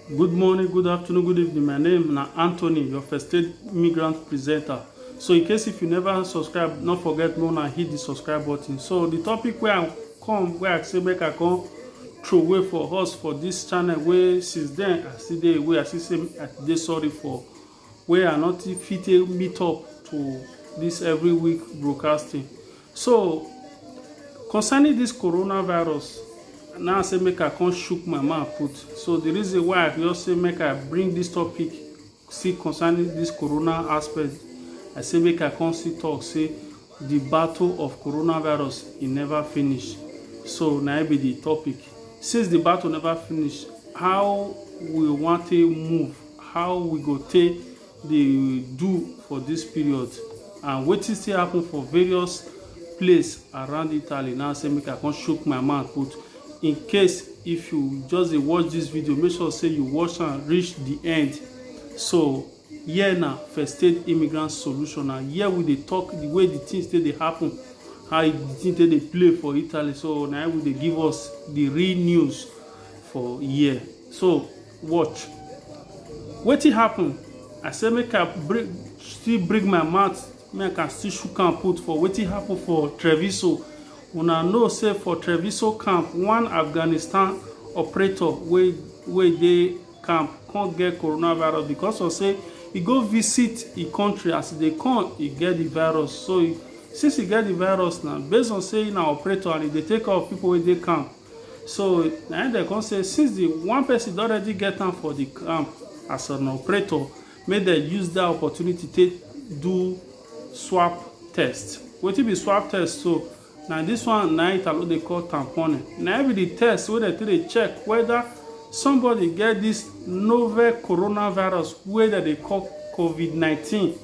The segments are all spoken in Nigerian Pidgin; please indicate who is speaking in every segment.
Speaker 1: Good morning, good afternoon, good evening. My name is Anthony, your first aid immigrant presenter. So in case if you never subscribe, don't forget to hit the subscribe button. So the topic where I say make I come throw away for us for this channel where since then I see the way I see say they sorry for where I not fit meet up to this every week broadcasting. So concerning this coronavirus, now I say make I can't shook my mouth put. So the reason why I just say make I bring this topic, see concerning this corona aspect, I say make I can't see talk say the battle of coronavirus it never finish. So now be the topic. Since the battle never finish, how we want to move, how we go take the do for this period, and what is still happen for various places around Italy. Now I say make I can't shook my mouth put. In case if you just watch this video, make sure say you watch and reach the end. So here now first aid immigrant solution, and here we dey talk the way the things they happen, how the things they play for Italy. So now we dey give us the real news for here. So watch wetin happen. I say make I still bring my mouth, make I still shook and put for wetin happen for Treviso. Una know say for Treviso camp, one Afghanistan operator wey dey camp can't get coronavirus because of say he go visit a country. As they come he get the virus. So since he get the virus now, based on saying na operator and they take care of people wey dey camp, so now they come say since the one person already get am for the camp as an operator, make they use that opportunity to do swab test. Wetin be swab test? So now this one now Italo they call tampone. Now every the test where they check whether somebody get this novel coronavirus, whether they call COVID-19,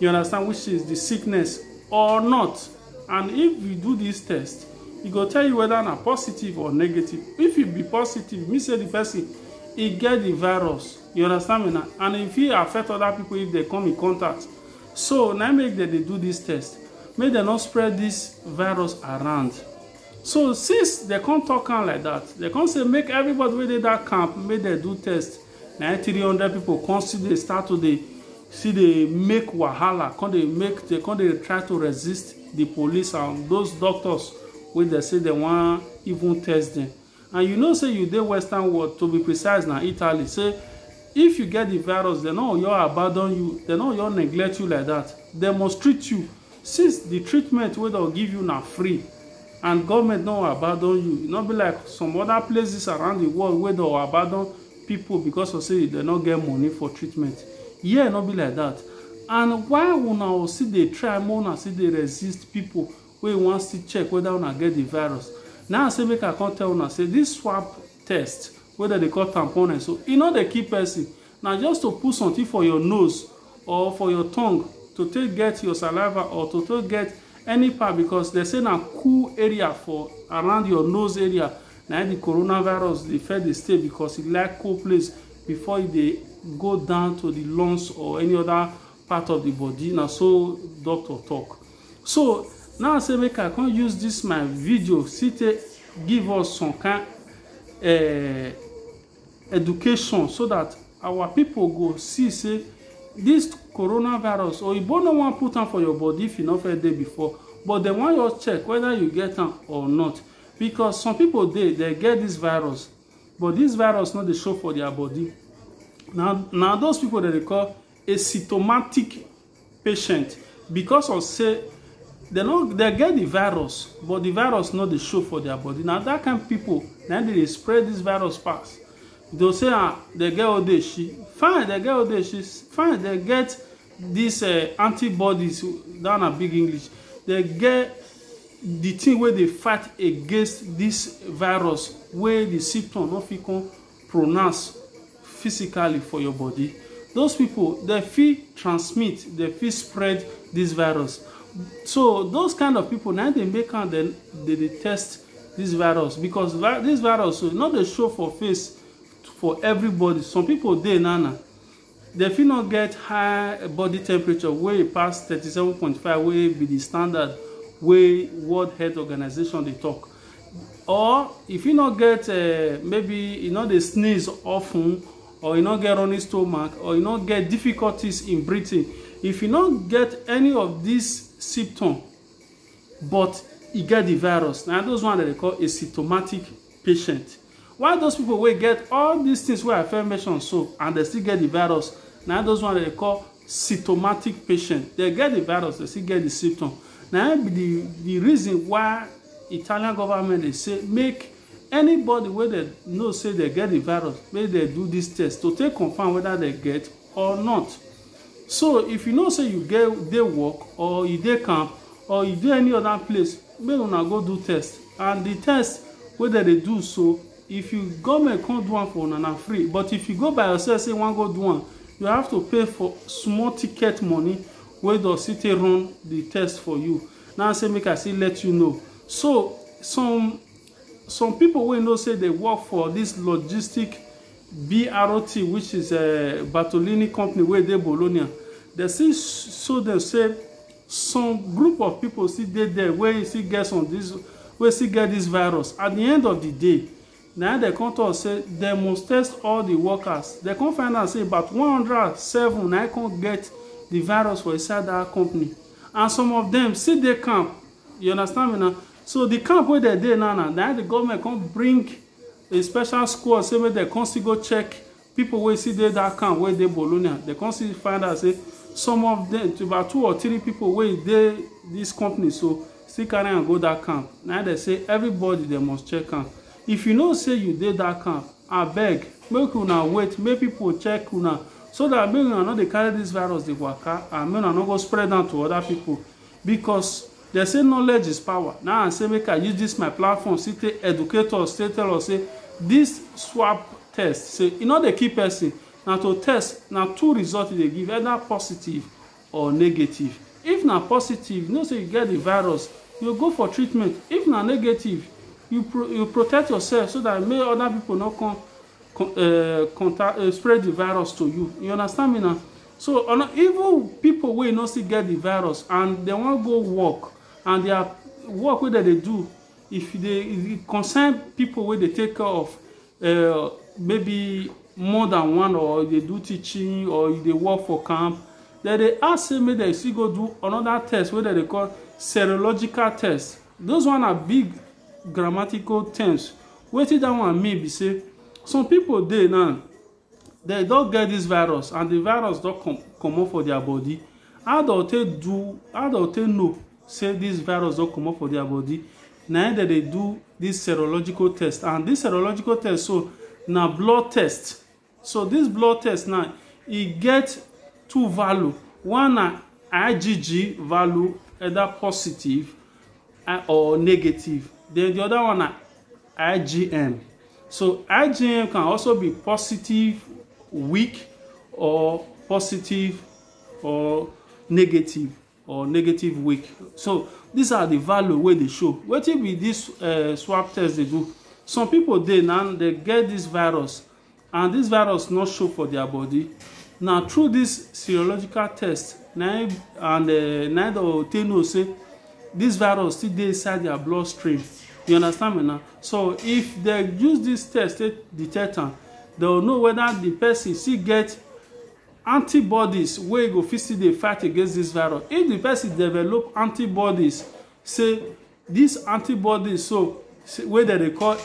Speaker 1: you understand, which is the sickness or not. And if you do this test, it go tell you whether na positive or negative. If it be positive, me say the person he get the virus, you understand me now, and if he affect other people if they come in contact. So now make them they do this test, make them not spread this virus around. So since they can't talk like that, they can't say make everybody within that camp make they do test. Now 300 people constantly they start to they make wahala, they try to resist the police and those doctors where they say they want even test them. And you know say you dey Western world, to be precise now Italy, say if you get the virus, they know you abandon you, they know you neglect you like that. They must treat you. Since the treatment wey they'll give you now free and government no abandon you, it not be like some other places around the world where they'll abandon people because of say they not get money for treatment. Yeah, not be like that. And why una see they try more see they resist people wey want to check whether una get the virus. Now I say make I can't tell una say this swab test whether they call tampon, so you know the key person now just to put something for your nose or for your tongue to take get your saliva or to take get any part, because they say na cool area for around your nose area. Now the coronavirus they fed the stay because it like cool place before they go down to the lungs or any other part of the body. Now so doctor talk. So now I say make I can't use this my video see to give us some kind education so that our people go see say this coronavirus or you no want put am for your body if you not felt there before, but they want you check whether you get am or not, because some people they get this virus but this virus not they show for their body. Now those people that they call asymptomatic patient, because of say they get the virus but the virus not they show for their body. Now that kind of people now they spread this virus pass. They'll say they get odeshi, fine, they get odeshi, fine, they get these antibodies, down a big English, they get the thing where they fight against this virus where the symptom not fit pronounce physically for your body. Those people they feel transmit, they feel spread this virus. So those kind of people now they make and then they test this virus, because this virus so not they show for face for everybody. Some people they nana they feel not get high body temperature way past 37.5 way be the standard way World Health Organization they talk. Or if you not get maybe you know they sneeze often or you not get running stomach, or you not get difficulties in breathing, if you not get any of these symptoms but you get the virus, now those ones that they call a symptomatic patient. While those people will get all these things where I mentioned so and they still get the virus, now those ones that they call symptomatic patient. They get the virus, they still get the symptom. Now the reason why Italian government they say make anybody where they know say they get the virus, maybe they do this test to take confirm whether they get or not. So if you know say you get dey work or you dey camp or you dey any other place, make una go do test. And the test whether they do so, if you government can't do one for una free, but if you go by yourself say one go do one, you have to pay for small ticket money where the city run the test for you. Now say make I still let you know. So some people wey know say they work for this logistic BRT, which is a Bartolini company where they Bologna, they see so they say some group of people still dey there where you see get on this, where still get this virus. At the end of the day, now they come to us say they must test all the workers. They come find out say about 107 now can't get the virus for inside that company, and some of them still dey camp. You understand me now? So the camp where they dey now the government can't bring a special squad say make they come still go check people wey see dey that camp where they Bologna. They come still find out say some of them, about 2 or 3 people wey dey this company so still carry and go that camp. Now they say everybody they must check camp. If you know say you dey that camp, abeg make una wait, make people check una, so that make una no dey carry this virus dey waka and make una no go spread am to other people. Because they say knowledge is power. Now I say make I use this my platform, still take educate us, still tell us say this swab test, say e no dey kill person. Na to test, na 2 results they give, either positive or negative. If na positive, you know say you get the virus, you go for treatment. If na negative, you protect yourself so that may other people not spread the virus to you. You understand me now? So even people wey not still get the virus and they want go work, and their work wey they do, if they concern people wey they take care of, maybe more than one, or they do teaching, or they work for camp, then they ask say make they still go do another test wey they call serological test. Those one are big grammatical terms. Wetin that one mean be say some people dey now, they don't get this virus and the virus don't come out for their body. How they know say this virus don't come out for their body? Now that they do this serological test, and this serological test so na blood test. So this blood test now it get 2 value. One na IgG value, either positive or negative. Then the other one na IgM. So IgM can also be positive weak, or positive or negative weak. So these are the value where they show. Wetin be this swab test they do? Some people they now they get this virus and this virus not show for their body. Now through this serological test, now they know say this virus still dey inside their bloodstream. You understand me now? So if they use this test to detect them, they will know whether the person still get antibodies wey go fit still dey fight against this virus. If the person develop antibodies, say these antibodies so wey they call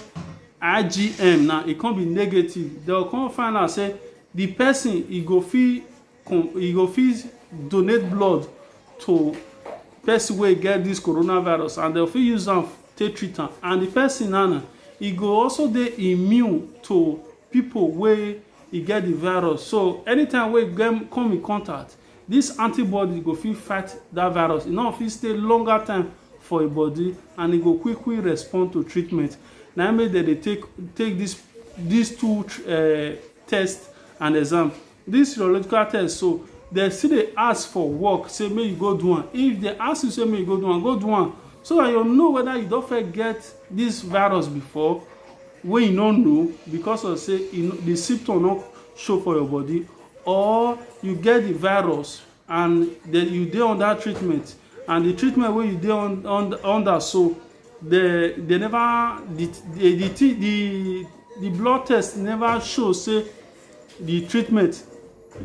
Speaker 1: IgM, now it can't be negative, they will come find out say the person he go fit donate blood to person wey get this coronavirus, and they'll fit use them take treat am. And the person now he go also dey immune to people wey he get the virus. So anytime we come in contact, this antibody go fit fight that virus. E no fit stay longer time for a body, and it go quickly respond to treatment. Now make they take these 2 tests and exam. This serological test, so they still dey ask for work, say make you go do one. If they ask you say make you go do one, so that you know whether you don't get this virus before, when you don't know, because of say the symptom not show for your body, or you get the virus and then you dey under treatment, and the treatment wey you dey under so they never the blood test never show say the treatment,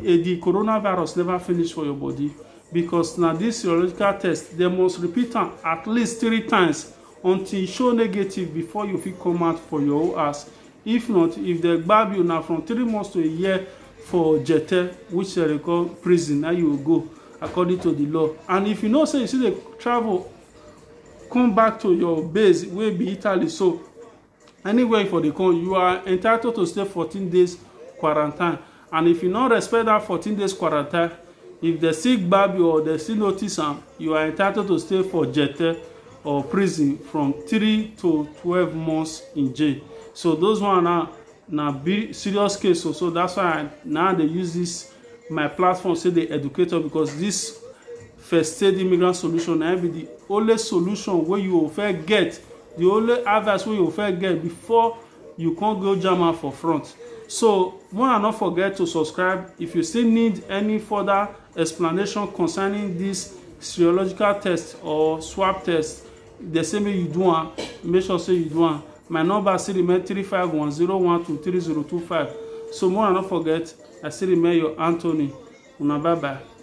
Speaker 1: the coronavirus never finish for your body, because now this serological test, they must repeat am at least 3 times until e show negative before you fit come out for your own house. If not, if they gbab you now from 3 months to a year for jete, which they call prison, now you will go according to the law. And if you know say you see the travel come back to your base wey be Italy, so anywhere for the come, you are entitled to stay 14 days quarantine. And if you not respect that 14 days quarantine, if they still gbab you or they still notice am, you are entitled to stay for jete or prison from 3 to 12 months in jail. So those one now be serious case. So that's why now they use this my platform, say the educator, because this first aid immigrant solution na be the only solution where you will first get, the only advice where you will first get before you can't go jam for front. So wanna not forget to subscribe. If you still need any further explanation concerning this serological test or swab test, they say me you do one, make sure say you do one. My number still remain 35101233025. So more not forget, I still remain your Anthony. Una bye bye.